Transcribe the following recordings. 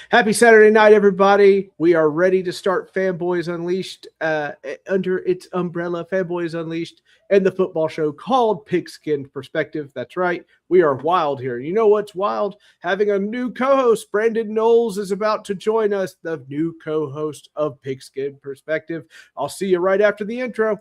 Happy Saturday night, everybody. We are ready to start Fanboys Unleashed under its umbrella, Fanboys Unleashed, and the football show called Pigskin Perspective. That's right. We are wild here. You know what's wild? Having a new co-host. Brandon Knowles is about to join us, the new co-host of Pigskin Perspective. I'll see you right after the intro.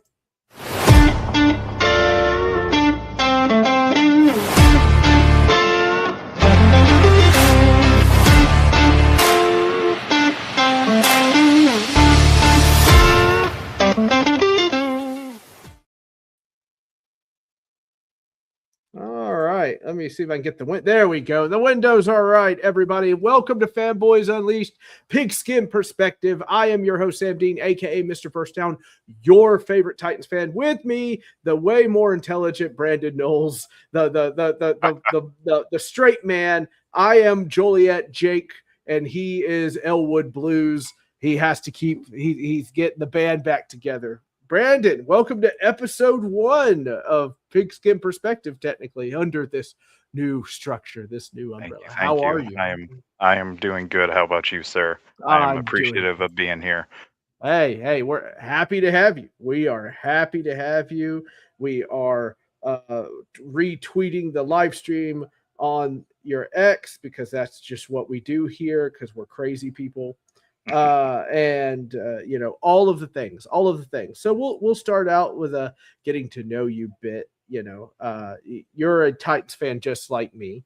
Let me see if I can get the window. There we go. The windows are right, everybody. Welcome to Fanboys Unleashed, Pigskin Perspective. I am your host, Sam Dean, a.k.a. Mr. First Down, your favorite Titans fan. With me, the way more intelligent Brandon Knowles, the straight man. I am Joliet Jake, and he is Elwood Blues. He has to he's getting the band back together. Brandon, welcome to episode 1 of Pigskin Perspective, technically, under this new structure, this new umbrella. How are you? I am doing good. How about you, sir? I'm appreciative of being here. Hey, we're happy to have you. We are happy to have you. We are retweeting the live stream on your X because that's just what we do here because we're crazy people. You know, all of the things. So we'll start out with a getting to know you bit. You know, you're a Titans fan just like me.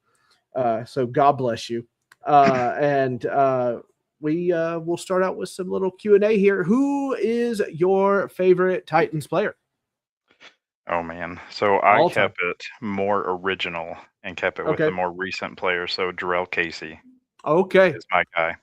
So God bless you. We'll start out with some little Q&A here. Who is your favorite Titans player? Oh man. So I kept it more original and kept it with the more recent players. So Jarrell Casey. Okay. Is my guy.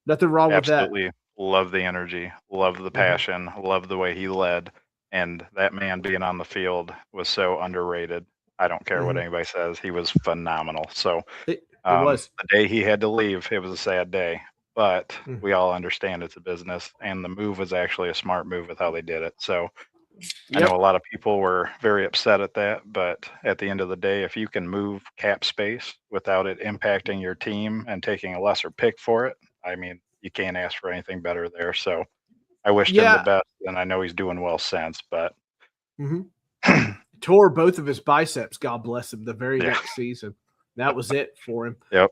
Nothing wrong with that. Absolutely love the energy, love the passion, love the way he led. And that man being on the field was so underrated. I don't care what anybody says. He was phenomenal. So it was. The day he had to leave, it was a sad day. But we all understand it's a business. And the move was actually a smart move with how they did it. So I know a lot of people were very upset at that. But at the end of the day, if you can move cap space without it impacting your team and taking a lesser pick for it, I mean, you can't ask for anything better there. So I wished him the best, and I know he's doing well since. But tore both of his biceps, God bless him, the very next season. That was it for him. Yep.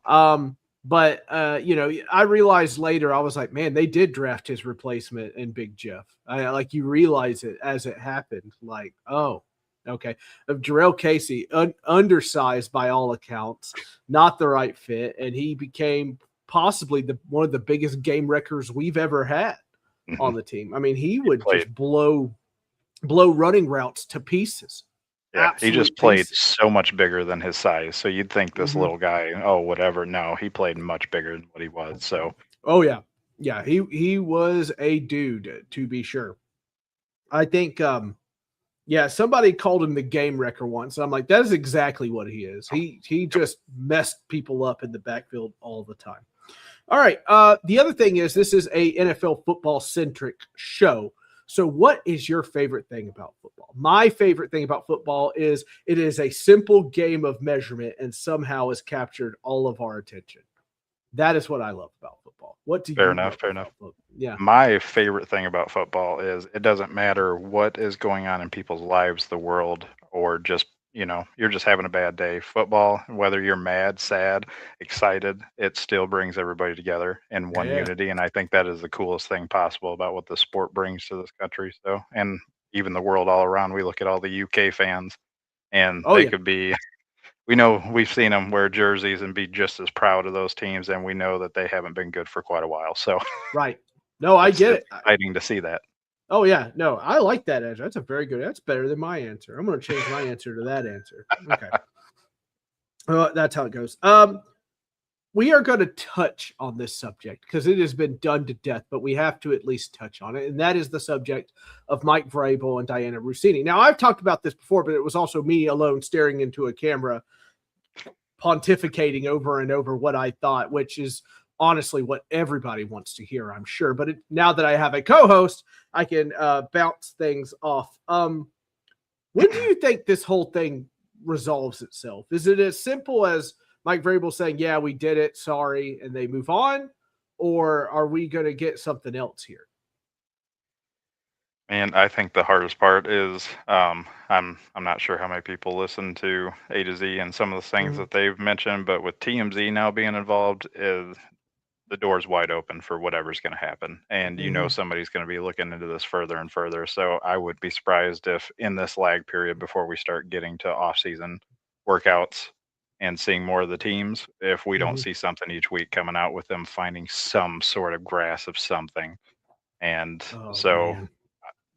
But you know, I realized later, I was like, man, they did draft his replacement in Big Jeff. Like you realize it as it happened. Like, oh, okay. Jarrell Casey, undersized by all accounts, not the right fit, and he became possibly one of the biggest game wreckers we've ever had on the team. I mean, he would just blow running routes to pieces. Yeah, he just played so much bigger than his size. So you'd think this little guy, whatever. No, he played much bigger than what he was. So yeah, he was a dude, to be sure. I think somebody called him the game wrecker once. I'm like, that is exactly what he is. He just messed people up in the backfield all the time. All right. The other thing is this is a NFL football centric show. So what is your favorite thing about football? My favorite thing about football is it is a simple game of measurement and somehow has captured all of our attention. That is what I love about football. What do you Fair enough. Yeah. My favorite thing about football is it doesn't matter what is going on in people's lives, the world, or just, you know, you're just having a bad day. Football, whether you're mad, sad, excited, it still brings everybody together in one unity. And I think that is the coolest thing possible about what the sport brings to this country. So, and even the world all around, we look at all the UK fans and they could be, we know we've seen them wear jerseys and be just as proud of those teams. And we know that they haven't been good for quite a while. So, right. No, I get it. Exciting to see that. Oh, yeah. No, I like that answer. That's a very good. That's better than my answer. I'm going to change my answer to that answer. Okay. Well, that's how it goes. We are going to touch on this subject because it has been done to death, but we have to at least touch on it. And that is the subject of Mike Vrabel and Diana Rossini. Now, I've talked about this before, but it was also me alone staring into a camera, pontificating over and over what I thought, which is honestly what everybody wants to hear, I'm sure. But now that I have a co-host, I can bounce things off. When do you think this whole thing resolves itself? Is it as simple as Mike Vrabel saying, yeah, we did it, sorry, and they move on? or are we going to get something else here? And I think the hardest part is I'm not sure how many people listen to A to Z and some of the things Mm-hmm. that they've mentioned, but with TMZ now being involved, is the door's wide open for whatever's going to happen, and Mm-hmm. somebody's going to be looking into this further and further. So I would be surprised if in this lag period before we start getting to off-season workouts and seeing more of the teams, if we don't Mm-hmm. see something each week coming out with them finding some sort of grasp of something. And Oh so man.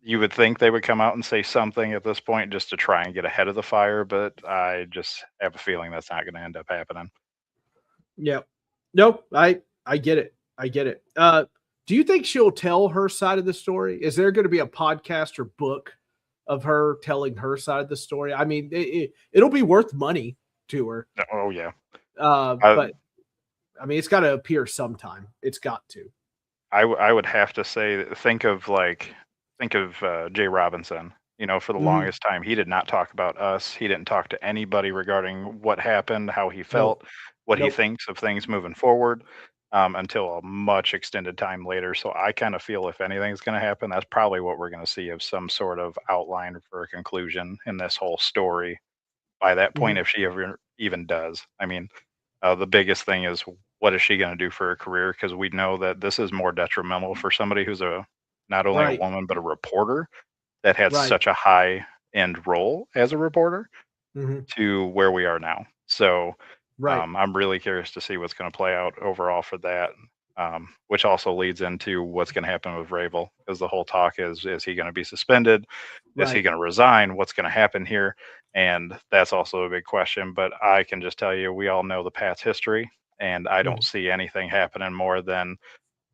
you would think they would come out and say something at this point just to try and get ahead of the fire, but I just have a feeling that's not going to end up happening. Yeah. Nope. I get it. I get it. Do you think she'll tell her side of the story? Is there going to be a podcast or book of her telling her side of the story? I mean, it'll be worth money to her. Oh yeah. But I mean, it's got to appear sometime. It's got to. I would have to say, think of Jay Robinson. For the Mhm. longest time, he did not talk about us. He didn't talk to anybody regarding what happened, how he Nope. felt, what he Nope. thinks of things moving forward, until a much extended time later. So I kind of feel if anything's going to happen, that's probably what we're going to see, of some sort of outline for a conclusion in this whole story by that point, Mhm. if she ever even does. I mean, the biggest thing is, what is she going to do for a career? Because we know that this is more detrimental for somebody who's not only a Right. woman but a reporter that had Right. such a high end role as a reporter Mhm. to where we are now. So Right. I'm really curious to see what's going to play out overall for that. Which also leads into what's going to happen with Ravel, because the whole talk is he going to be suspended? Is he Right. going to resign? What's going to happen here? And that's also a big question. But I can just tell you, we all know the Pats' history, and I don't Mhm. see anything happening more than,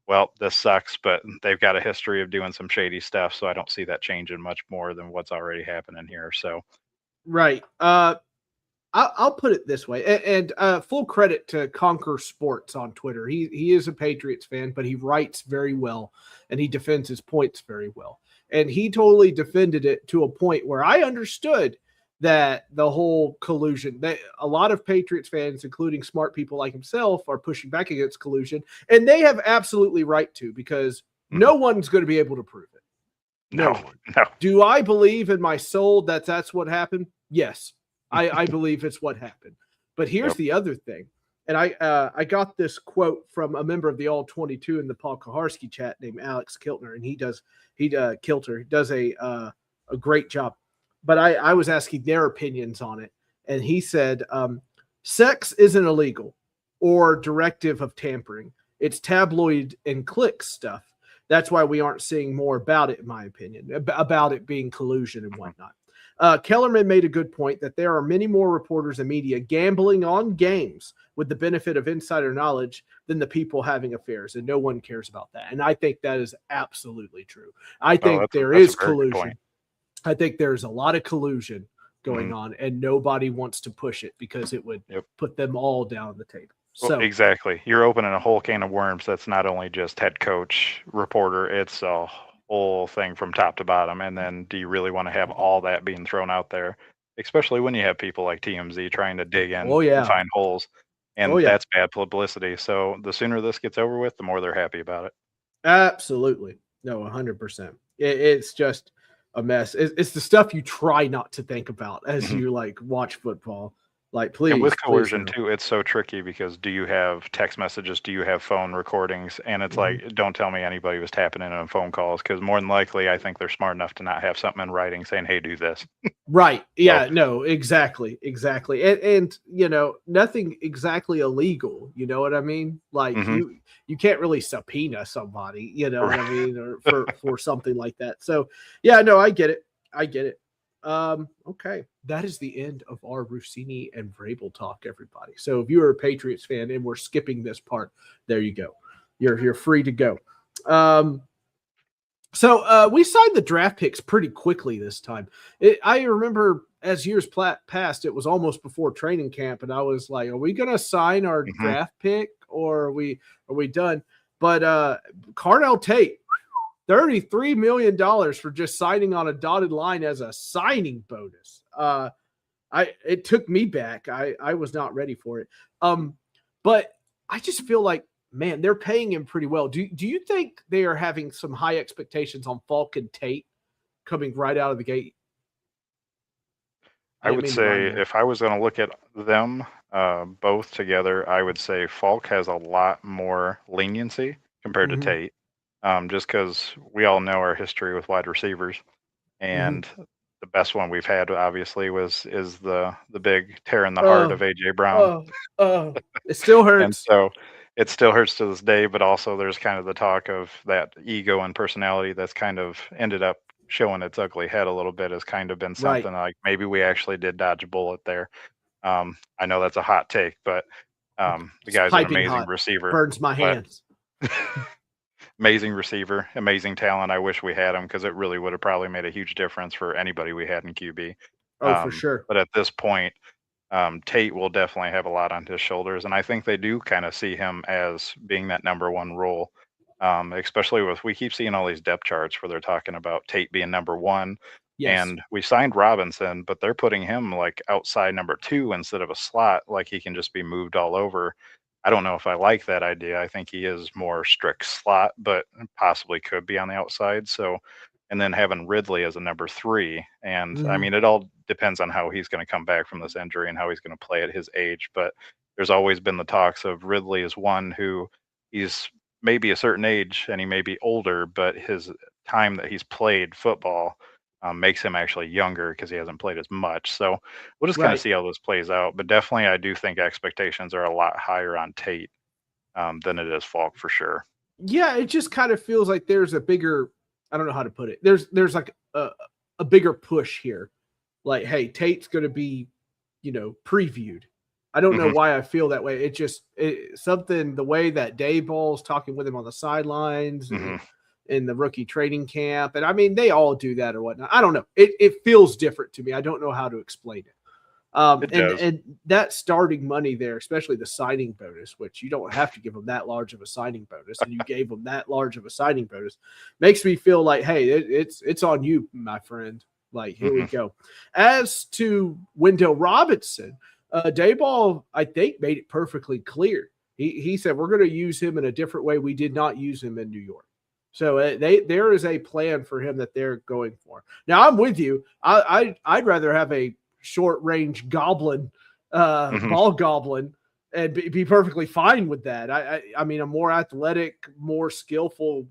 well, this sucks, but they've got a history of doing some shady stuff, so I don't see that changing much more than what's already happening here. So, Right. I'll put it this way, and full credit to Conquer Sports on Twitter. He is a Patriots fan, but he writes very well and he defends his points very well. And he totally defended it to a point where I understood that the whole collusion, that a lot of Patriots fans, including smart people like himself, are pushing back against collusion, and they have absolutely right to, because mhm. no one's going to be able to prove it. No No, one. no. Do I believe in my soul that that's what happened? Yes, I believe it's what happened. But here's Yep. the other thing. And I got this quote from a member of the All 22 in the Paul Kaharski chat named Alex Kiltner, and he does a great job. But I was asking their opinions on it, and he said, sex isn't illegal or directive of tampering. It's tabloid and click stuff. That's why we aren't seeing more about it, in my opinion, about it being collusion and Mhm. whatnot. Kellerman made a good point that there are many more reporters and media gambling on games with the benefit of insider knowledge than the people having affairs, and no one cares about that. And I think that is absolutely true. I Oh, think there that's a is very good point. collusion. I think there's a lot of collusion going Mhm. on, and nobody wants to push it because it would Yep. put them all down the table. Well, So, exactly. You're opening a whole can of worms. That's not only just head coach, reporter, it's a whole thing from top to bottom. And then do you really want to have all that being thrown out there? Especially when you have people like TMZ trying to dig in oh and yeah, find holes. oh And yeah. that's bad publicity. So the sooner this gets over with, the more they're happy about it. Absolutely. No, 100%. It's just a mess. It's the stuff you try not to think about as Mhm. you like watch football. Like, And with please coercion no. too, it's so tricky because do you have text messages? Do you have phone recordings? And it's Mhm. like, don't tell me anybody was tapping in on phone calls, because more than likely, I think they're smart enough to not have something in writing saying, "Hey, do this." Right. So, Yeah, no, exactly. Exactly. And nothing exactly illegal, you know what I mean? Like mhm. you can't really subpoena somebody, you know what I Right. mean, or for something like that. So, yeah, no, I get it. I get it. Okay. That is the end of our Rossini and Vrabel talk, everybody. So if you're a Patriots fan and we're skipping this part, there you go. You're free to go. So we signed the draft picks pretty quickly this time. I remember as years passed, it was almost before training camp, and I was like, "Are we going to sign our Mhm. draft pick, or are we done?" But Carnell Tate, $33 million for just signing on a dotted line as a signing bonus. It took me back. I was not ready for it. But I just feel like man, they're paying him pretty well. Do you think they are having some high expectations on Falk and Tate coming right out of the gate? I would say if I was going to look at them both together, I would say Falk has a lot more leniency compared to Tate, just because we all know our history with wide receivers, and the best one we've had obviously is the big tear in the heart of AJ Brown. It still hurts. And so it still hurts to this day, but also there's kind of the talk of that ego and personality that's kind of ended up showing its ugly head a little bit, has kind of been something like maybe we actually did dodge a bullet there. I know that's a hot take, but the guy's an amazing receiver. Burns my hands. Amazing receiver, amazing talent. I wish we had him because it really would have probably made a huge difference for anybody we had in QB. For sure. But at this point, Tate will definitely have a lot on his shoulders, and I think they do kind of see him as being that number one role, especially we keep seeing all these depth charts where they're talking about Tate being number one, and we signed Robinson, but they're putting him like outside number two instead of a slot, like he can just be moved all over. I don't know if I like that idea. I think he is more strict slot, but possibly could be on the outside. So, and then having Ridley as a number three. And I mean, it all depends on how he's going to come back from this injury and how he's going to play at his age. But there's always been the talks of Ridley as one who he's maybe a certain age and he may be older, but his time that he's played football makes him actually younger because he hasn't played as much. So we'll just kind of see how this plays out. But definitely, I do think expectations are a lot higher on Tate than it is Falk for sure. Yeah, it just kind of feels like there's a bigger, I don't know how to put it. There's like a bigger push here. Like, hey, Tate's going to be, previewed. I don't know why I feel that way. It just something, the way that Dayball's talking with him on the sidelines in the rookie training camp. And I mean, they all do that or whatnot. I don't know. It feels different to me. I don't know how to explain it. And that starting money there, especially the signing bonus, which you don't have to give them that large of a signing bonus, and you gave them that large of a signing bonus, makes me feel like, hey, it's on you, my friend. Like, here we go. As to Wendell Robinson, Dayball, I think, made it perfectly clear. He said, we're going to use him in a different way. We did not use him in New York. So there is a plan for him that they're going for. Now, I'm with you. I'd rather have a short range goblin, ball goblin, and be perfectly fine with that. I mean, a more athletic, more skillful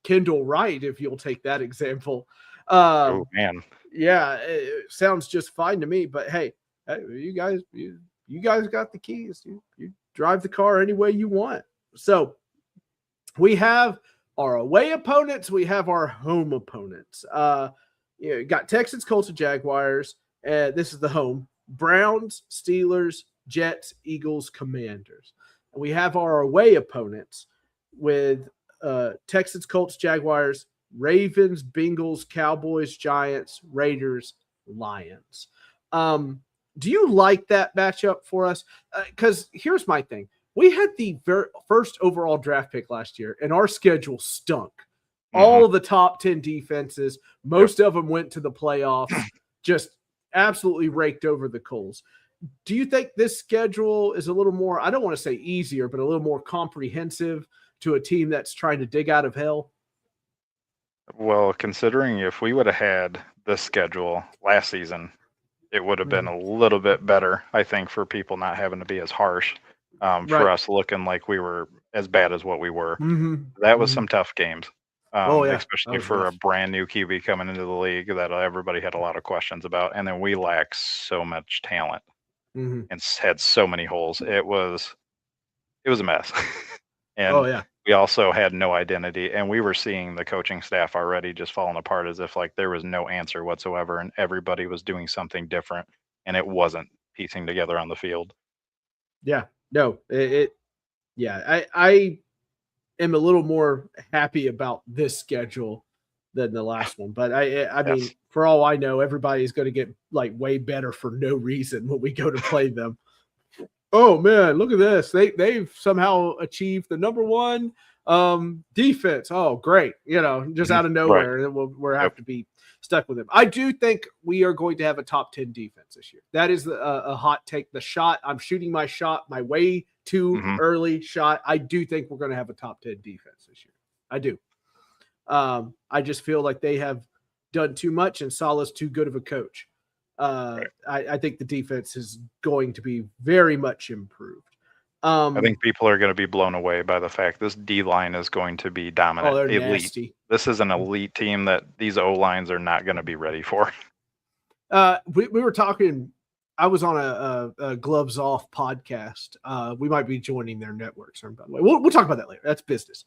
Kendall Wright, if you'll take that example. Oh man, yeah, it sounds just fine to me. But hey, you guys got the keys. You drive the car any way you want. So we have our away opponents. We have our home opponents. Got Texans, Colts, and Jaguars. This is the home. Browns, Steelers, Jets, Eagles, Commanders. And we have our away opponents with Texans, Colts, Jaguars, Ravens, Bengals, Cowboys, Giants, Raiders, Lions. Do you like that matchup for us? Because here's my thing. We had the first overall draft pick last year, and our schedule stunk. All of the top 10 defenses, most of them went to the playoffs, just absolutely raked over the coals. Do you think this schedule is a little more, I don't want to say easier, but a little more comprehensive to a team that's trying to dig out of hell? Well, considering if we would have had this schedule last season, it would have been a little bit better, I think, for people not having to be as harsh, for us looking like we were as bad as what we were. That was some tough games, especially for a brand new QB coming into the league that everybody had a lot of questions about. And then we lacked so much talent and had so many holes. It was a mess. And we also had no identity, and we were seeing the coaching staff already just falling apart as if like there was no answer whatsoever, and everybody was doing something different, and it wasn't piecing together on the field. Yeah, no, I am a little more happy about this schedule than the last one, but I mean, for all I know, everybody's going to get like way better for no reason when we go to play them. oh man, look at this. They've somehow achieved the number one defense. Oh, great. Just out of Right. nowhere. And we'll have Yep. to be stuck with them. I do think we are going to have a top 10 defense this year. That is a hot take. The shot, I'm shooting my shot, my way too early shot. I do think we're going to have a top 10 defense this year. I do. I just feel like they have done too much and Salah's too good of a coach. Right. I think the defense is going to be very much improved. I think people are going to be blown away by the fact this D line is going to be dominant. Oh, they're elite. nasty. This is an elite team that these O lines are not going to be ready for. We were talking. I was on a Gloves Off podcast. We might be joining their network. By the way, we'll talk about that later. That's business.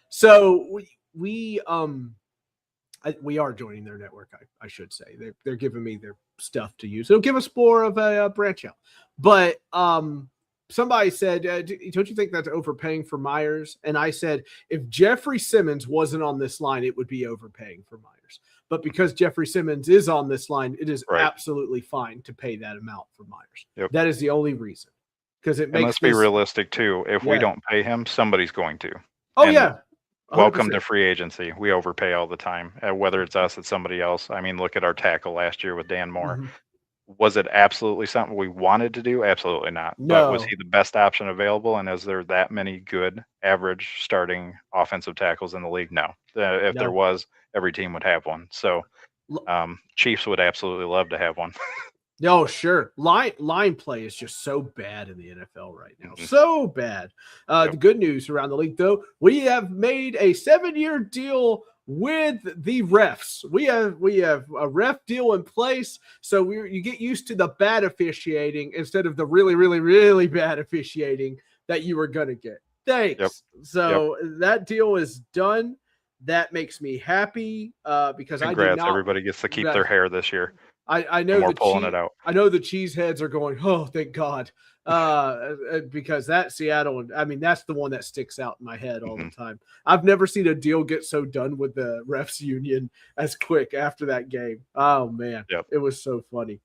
So we are joining their network. I should say they're giving me their stuff to use. It'll give us more of a branch out. But somebody said, don't you think that's overpaying for Myers? And I said, if Jeffrey Simmons wasn't on this line, it would be overpaying for Myers. But because Jeffrey Simmons is on this line, it is absolutely fine to pay that amount for Myers. Yep. That is the only reason. Because it makes. And let's be realistic too. If we don't pay him, somebody's going to. Oh, and yeah. 100%. Welcome to free agency. We overpay all the time. Whether it's us, it's somebody else. I mean, look at our tackle last year with Dan Moore. Was it absolutely something we wanted to do? Absolutely not. No. But was he the best option available? And is there that many good average starting offensive tackles in the league? No. If there was, every team would have one. So Chiefs would absolutely love to have one. No, sure. Line play is just so bad in the NFL right now. So bad. The good news around the league, though, we have made a 7-year deal with the refs. We have a ref deal in place, so you get used to the bad officiating instead of the really, really, really bad officiating that you were gonna get. Thanks. So that deal is done. That makes me happy because Congrats, everybody gets to keep their hair this year. I know we're pulling it out. I know the cheeseheads are going, oh, thank God. Because that Seattle, I mean, that's the one that sticks out in my head all the time. I've never seen a deal get so done with the refs union as quick after that game. Oh man, It was so funny.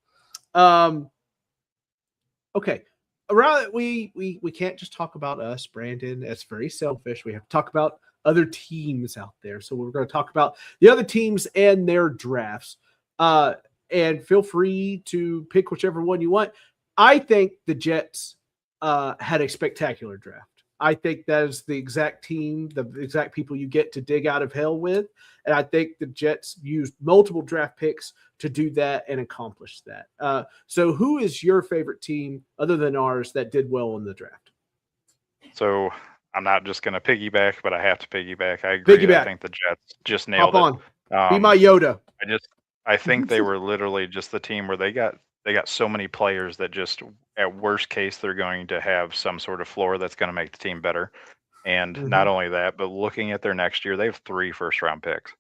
Okay. Around we can't just talk about us, Brandon. That's very selfish. We have to talk about other teams out there. So we're going to talk about the other teams and their drafts. And feel free to pick whichever one you want. I think the Jets had a spectacular draft. I think that is the exact team, the exact people you get to dig out of hell with. And I think the Jets used multiple draft picks to do that and accomplish that. So who is your favorite team other than ours that did well in the draft? So I'm not just going to piggyback, but I have to piggyback. I agree. I think the Jets just nailed it. Be my Yoda. I think they were literally just the team where they got so many players that just at worst case they're going to have some sort of floor that's going to make the team better. And not only that, but looking at their next year, they have 3 first-round picks.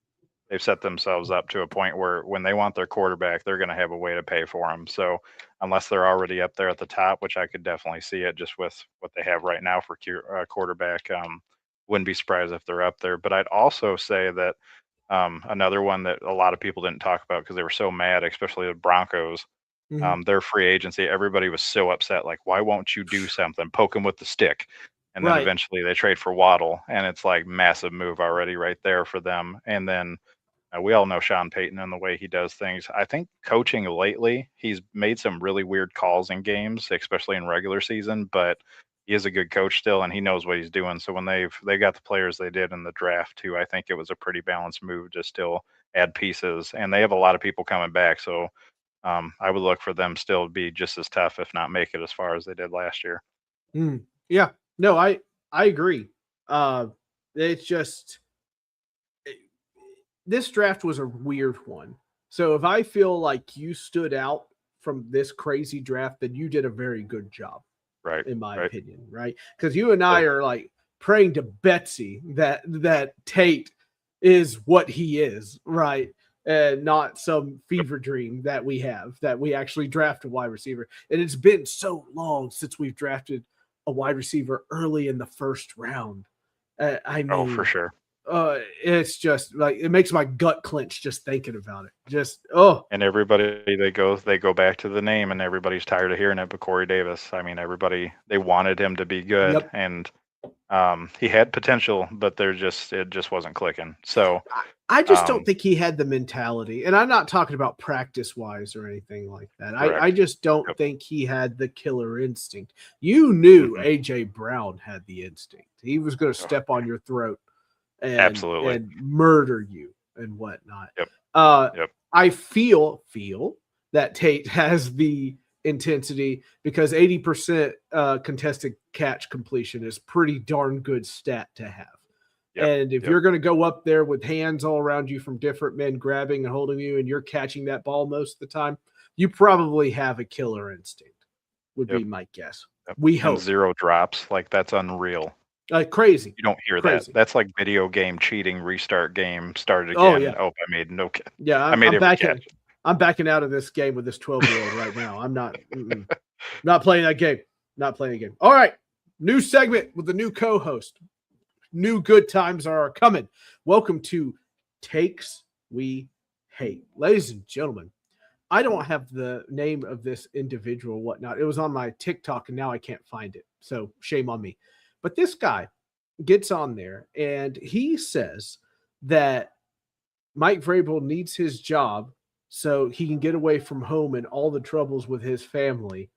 They've set themselves up to a point where when they want their quarterback, they're going to have a way to pay for him. So unless they're already up there at the top, which I could definitely see it just with what they have right now for quarterback, wouldn't be surprised if they're up there. But I'd also say that another one that a lot of people didn't talk about because they were so mad, especially the Broncos, their free agency, everybody was so upset. Like, why won't you do something? Poke them with the stick. And then eventually they trade for Waddle, and it's like massive move already right there for them. And then we all know Sean Payton and the way he does things. I think coaching lately, he's made some really weird calls in games, especially in regular season, but he is a good coach still, and he knows what he's doing. So when they got the players they did in the draft too, I think it was a pretty balanced move to still add pieces. And they have a lot of people coming back, so I would look for them still to be just as tough, if not make it as far as they did last year. Yeah, no, I agree. It's just this draft was a weird one. So if I feel like you stood out from this crazy draft, then you did a very good job. Right. In my opinion, right? Because you and I are like praying to Betsy that Tate is what he is, right? And not some fever dream that we have, that we actually draft a wide receiver. And it's been so long since we've drafted a wide receiver early in the first round. I mean, for sure. It's just like it makes my gut clench just thinking about it. Just And everybody they go back to the name, and everybody's tired of hearing it. But Corey Davis, I mean, everybody they wanted him to be good, Yep. and he had potential, but it just wasn't clicking. So I just don't think he had the mentality, and I'm not talking about practice wise or anything like that. I just don't think he had the killer instinct. You knew AJ Brown had the instinct. He was going to step on your throat and murder you and whatnot. I feel that Tate has the intensity because 80% contested catch completion is pretty darn good stat to have. And if you're going to go up there with hands all around you from different men grabbing and holding you, and you're catching that ball most of the time, you probably have a killer instinct, would be my guess. We hope. And 0 drops, like that's unreal. Crazy. You don't hear that. That's like video game cheating, rest game, started again. I made no catch. Yeah, I made every catch. I'm backing out of this game with this 12-year-old right now. I'm not playing that game. Not playing a game. All right. New segment with the new co-host. New good times are coming. Welcome to Takes We Hate. Ladies and gentlemen, I don't have the name of this individual, whatnot. It was on my TikTok, and now I can't find it. So shame on me. But this guy gets on there, and he says that Mike Vrabel needs his job so he can get away from home and all the troubles with his family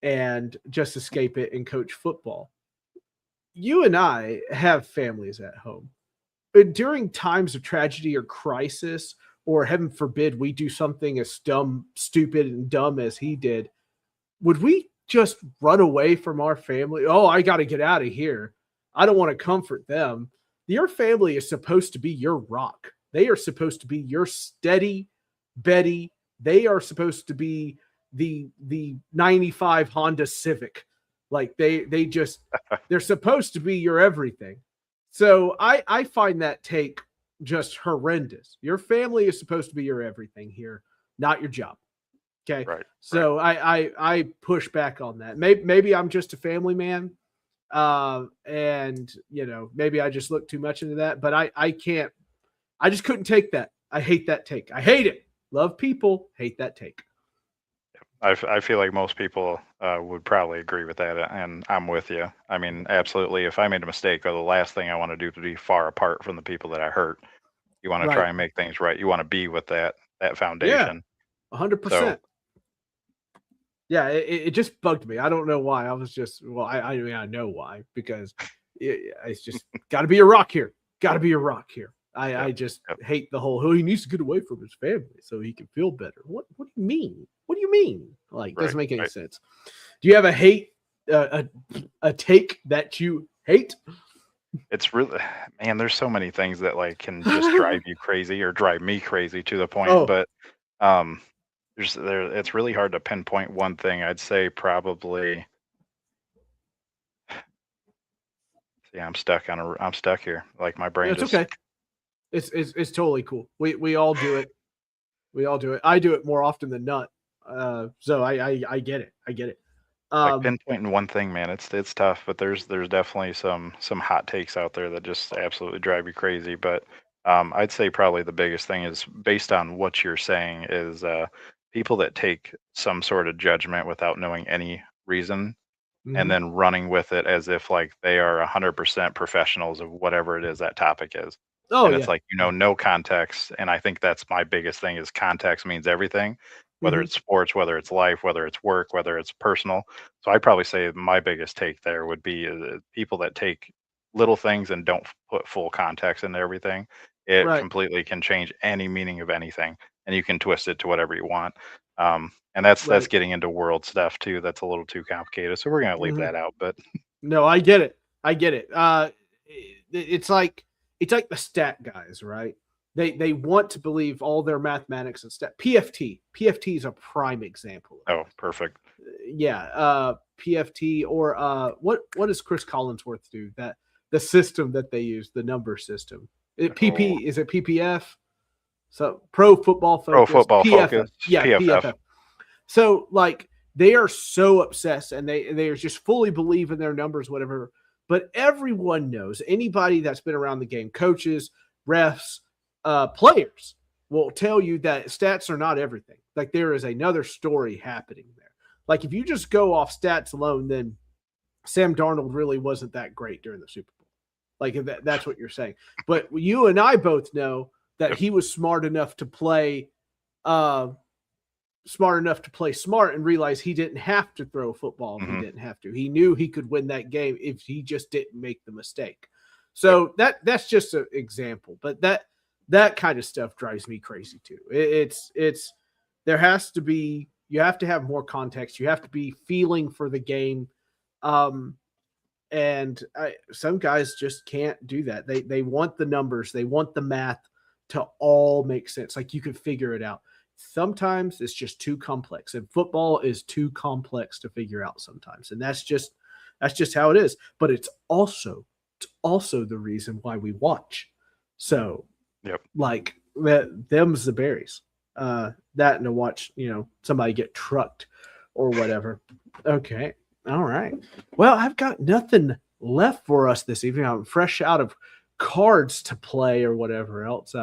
and just escape it and coach football. You and I have families at home. But during times of tragedy or crisis, or heaven forbid, we do something as stupid and dumb as he did, would we just run away from our family? Oh, I got to get out of here. I don't want to comfort them. Your family is supposed to be your rock. They are supposed to be your steady Betty. They are supposed to be the 95 Honda Civic. Like they're supposed to be your everything. So I find that take just horrendous. Your family is supposed to be your everything here, not your job. Okay. Right. So I push back on that. Maybe I'm just a family man. And maybe I just look too much into that, but I just couldn't take that. I hate that take. I hate it. Love people, hate that take. I feel like most people would probably agree with that, and I'm with you. I mean, absolutely. If I made a mistake, the last thing I want to do to be far apart from the people that I hurt. You want to try and make things right. You want to be with that foundation. Yeah, 100%. Yeah, it just bugged me. I don't know why. I was just I mean, I know why, because it's just got to be a rock here. Got to be a rock here. I just hate the whole, he needs to get away from his family so he can feel better. What do you mean? What do you mean? Like, doesn't make any sense. Do you have a take that you hate? It's really, man, there's so many things that like can just drive you crazy or drive me crazy to the point, but it's really hard to pinpoint one thing. I'd say probably, I'm stuck here. Like my brain it's okay. It's totally cool. We all do it. We all do it. I do it more often than not. So I get it. I get it. Like pinpointing one thing, man, it's tough, but there's definitely some hot takes out there that just absolutely drive you crazy. But I'd say probably the biggest thing is based on what you're saying is people that take some sort of judgment without knowing any reason and then running with it as if like they are 100% professionals of whatever it is that topic is. And it's like, no context. And I think that's my biggest thing is context means everything, whether it's sports, whether it's life, whether it's work, whether it's personal. So I'd probably say my biggest take there would be people that take little things and don't put full context into everything. It completely can change any meaning of anything, and you can twist it to whatever you want. And that's getting into world stuff too. That's a little too complicated. So we're going to leave that out, but no, I get it. It's like the stat guys, right? They want to believe all their mathematics and stat. PFT is a prime example. Oh, perfect. Yeah. PFT or what does Chris Collinsworth do? That the system that they use, the number system. Is it PPF? So Pro Football Focus. Yeah, PFF. So like they are so obsessed and they are just fully believe in their numbers, whatever. But everyone knows, anybody that's been around the game, coaches, refs, players, will tell you that stats are not everything. Like, there is another story happening there. Like, if you just go off stats alone, then Sam Darnold really wasn't that great during the Super Bowl. Like, if that's what you're saying. But you and I both know that he was smart enough to play smart and realize he didn't have to throw a football if he didn't have to. He knew he could win that game if he just didn't make the mistake. So that's just an example. But that kind of stuff drives me crazy too. There has to be, you have to have more context. You have to be feeling for the game. Some guys just can't do that. They want the numbers. They want the math to all make sense. Like, you could figure it out. Sometimes it's just too complex, and football is too complex to figure out sometimes. And that's just how it is. But it's also the reason why we watch. So like them's the berries, that and to watch, somebody get trucked or whatever. Okay. All right. Well, I've got nothing left for us this evening. I'm fresh out of cards to play or whatever else.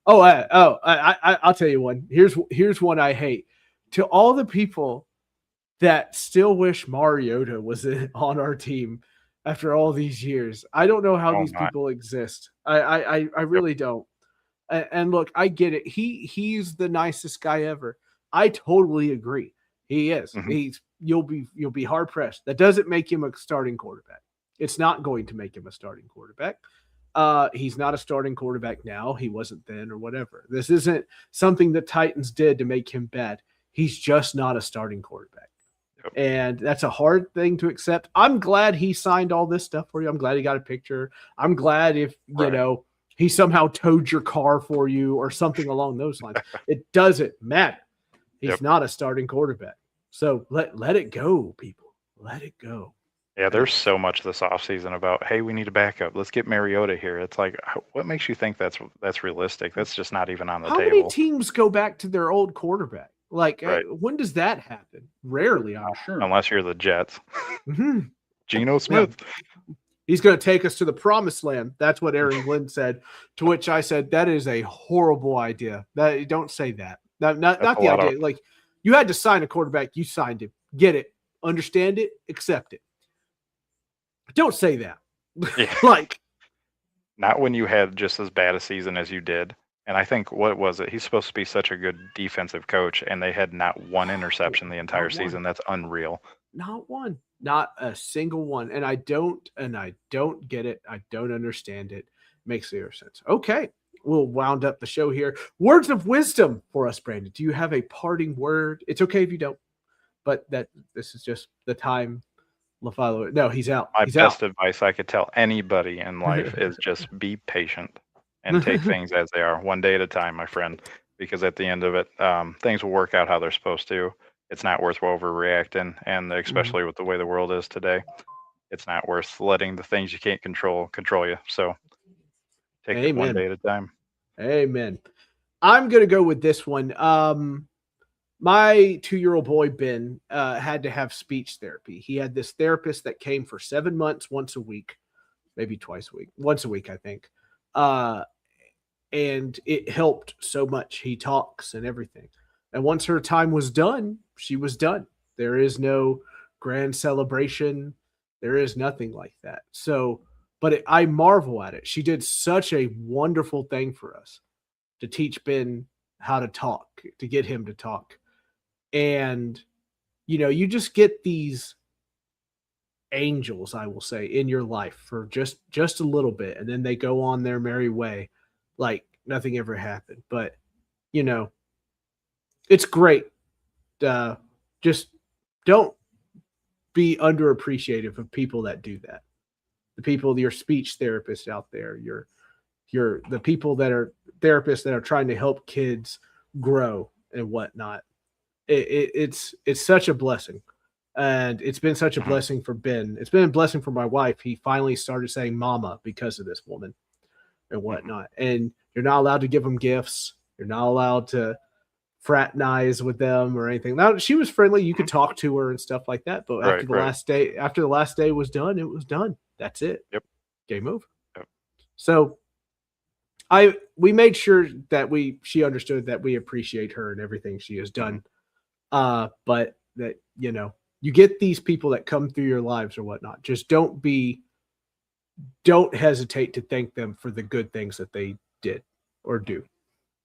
I'll tell you one. Here's one I hate. To all the people that still wish Mariota was on our team after all these years, I don't know how these people exist. I really don't. And look, I get it. He's the nicest guy ever. I totally agree. He is. You'll be hard pressed. That doesn't make him a starting quarterback. It's not going to make him a starting quarterback. He's not a starting quarterback now. He wasn't then or whatever. This isn't something the Titans did to make him bad. He's just not a starting quarterback. And that's a hard thing to accept. I'm glad he signed all this stuff for you. I'm glad he got a picture. I'm glad if, he somehow towed your car for you or something along those lines. It doesn't matter. He's not a starting quarterback. So let it go, people. Let it go. Yeah, there's so much this offseason about, hey, we need a backup. Let's get Mariota here. It's like, what makes you think that's realistic? That's just not even on the table. How many teams go back to their old quarterback? Like, when does that happen? Rarely, I'm sure. Unless you're the Jets. Geno Smith. Yeah. He's going to take us to the promised land. That's what Aaron Glenn said, to which I said, that is a horrible idea. Don't say that. Not the idea. Like, you had to sign a quarterback. You signed him. Get it. Understand it. Accept it. Don't say that. Yeah. Not when you had just as bad a season as you did. And I think, what was it? He's supposed to be such a good defensive coach, and they had not one interception the entire season. That's unreal. Not one. Not a single one. And I don't get it. I don't understand it. Makes zero sense. Okay. We'll wound up the show here. Words of wisdom for us, Brandon. Do you have a parting word? It's okay if you don't, but this is just the time. LaFilo. No, he's out. My best advice I could tell anybody in life is just be patient and take things as they are, one day at a time, my friend, because at the end of it, things will work out how they're supposed to. It's not worth overreacting, and especially with the way the world is today, it's not worth letting the things you can't control you. So take it one day at a time. Amen. I'm going to go with this one. My 2-year-old boy, Ben, had to have speech therapy. He had this therapist that came for 7 months, once a week, maybe twice a week, once a week, I think. And it helped so much. He talks and everything. And once her time was done, she was done. There is no grand celebration. There is nothing like that. So, but I marvel at it. She did such a wonderful thing for us to teach Ben how to talk, to get him to talk. And, you just get these angels, I will say, in your life for just a little bit. And then they go on their merry way like nothing ever happened. But, it's great. Just don't be underappreciative of people that do that. The people, your speech therapists out there, the people that are therapists that are trying to help kids grow and whatnot. It's such a blessing. And it's been such a blessing for Ben. It's been a blessing for my wife. He finally started saying mama because of this woman and whatnot. And you're not allowed to give him gifts. You're not allowed to fraternize with them or anything. Now she was friendly. You could talk to her and stuff like that. But after the last day was done, it was done. That's it. Yep. Game over. Yep. So we made sure that she understood that we appreciate her and everything she has done. But that, you get these people that come through your lives or whatnot. Just don't hesitate to thank them for the good things that they did or do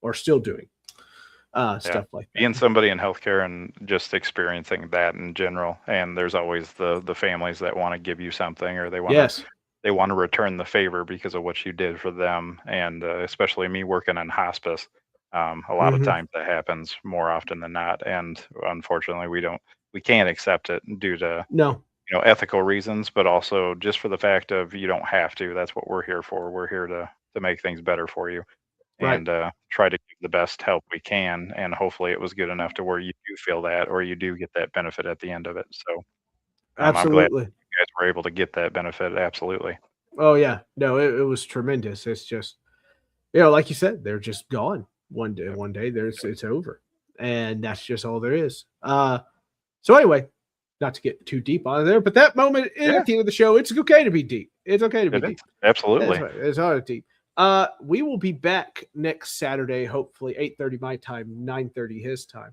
or still doing. Stuff like that. Being somebody in healthcare and just experiencing that in general. And there's always the families that want to give you something, or they want to return the favor because of what you did for them. And especially me working in hospice, a lot of times that happens more often than not. And unfortunately, we can't accept it due to ethical reasons, but also just for the fact of you don't have to. That's what we're here for. We're here to make things better for you. And try to give the best help we can, and hopefully it was good enough to where you do feel that, or you do get that benefit at the end of it. So absolutely, I'm glad you guys were able to get that benefit. Absolutely. Oh yeah, no, it was tremendous. It's just, like you said, they're just gone one day. One day, it's over, and that's just all there is. So anyway, not to get too deep on there, but that moment at the end of the show, it's okay to be deep. It's okay to be deep. Absolutely, it's all deep. We will be back next Saturday, hopefully 8:30 my time, 9:30 his time.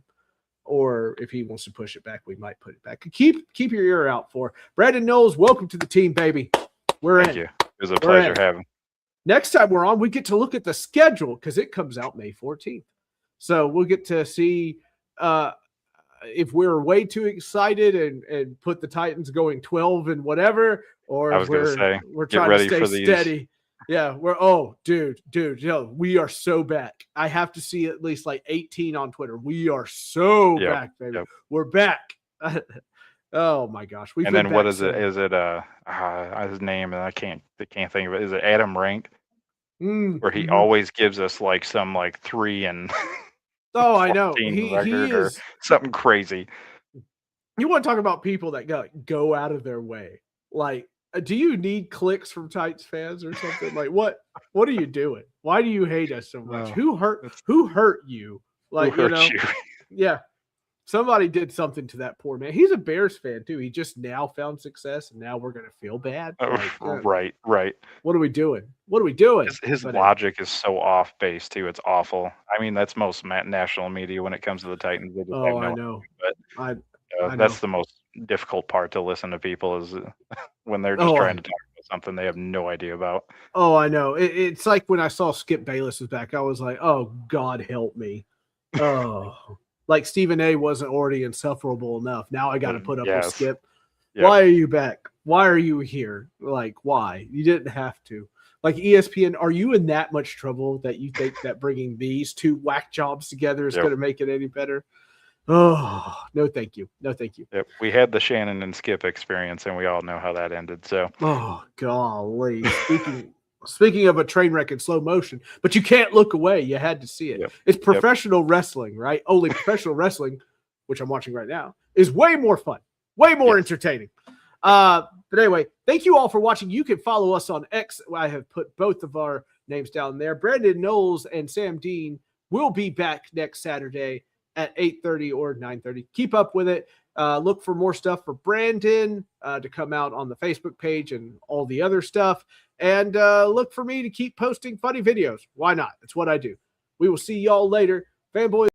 Or if he wants to push it back, we might put it back. Keep your ear out for Brandon Knowles. Welcome to the team, baby. Thank you. It was a pleasure having. Next time we're on, we get to look at the schedule because it comes out May 14th. So we'll get to see if we're way too excited and put the Titans going 12 and whatever, or I was going to say, we're trying to stay steady. Yeah, dude, we are so back. I have to see at least like 18 on Twitter. We are so back, baby. We're back. Oh my gosh. And then what is it? Is it his name? And I can't think of it. Is it Adam Rank? Where he always gives us like some 3 and I know. He is something crazy. You want to talk about people that go out of their way. Like, do you need clicks from Titans fans or something? Like, what are you doing? Why do you hate us so much? Who hurt you? Like, who hurt you? Yeah. Somebody did something to that poor man. He's a Bears fan too. He just now found success, and now we're going to feel bad. Right. What are we doing? His logic is so off base too. It's awful. I mean, that's most national media when it comes to the Titans. They just have no I know. But that's the most difficult part to listen to people is when they're just trying to talk about something they have no idea about. Oh, I know. It's like when I saw Skip Bayless was back, I was like, oh, God help me. Oh, like Stephen A wasn't already insufferable enough. Now I got to put up with Skip. Yep. Why are you back? Why are you here? Like, why? You didn't have to. Like ESPN, are you in that much trouble that you think that bringing these two whack jobs together is going to make it any better? Oh, no, thank you. No, thank you. Yep. We had the Shannon and Skip experience, and we all know how that ended. So, oh, golly. Speaking of a train wreck in slow motion, but you can't look away. You had to see it. Yep. It's professional wrestling, right? Only professional wrestling, which I'm watching right now, is way more fun, way more entertaining. But anyway, thank you all for watching. You can follow us on X. I have put both of our names down there. Brandon Knowles and Sam Dean will be back next Saturday at 8:30 or 9:30. Keep up with it. Look for more stuff for Brandon to come out on the Facebook page and all the other stuff. And look for me to keep posting funny videos. Why not? That's what I do. We will see y'all later. Fanboys.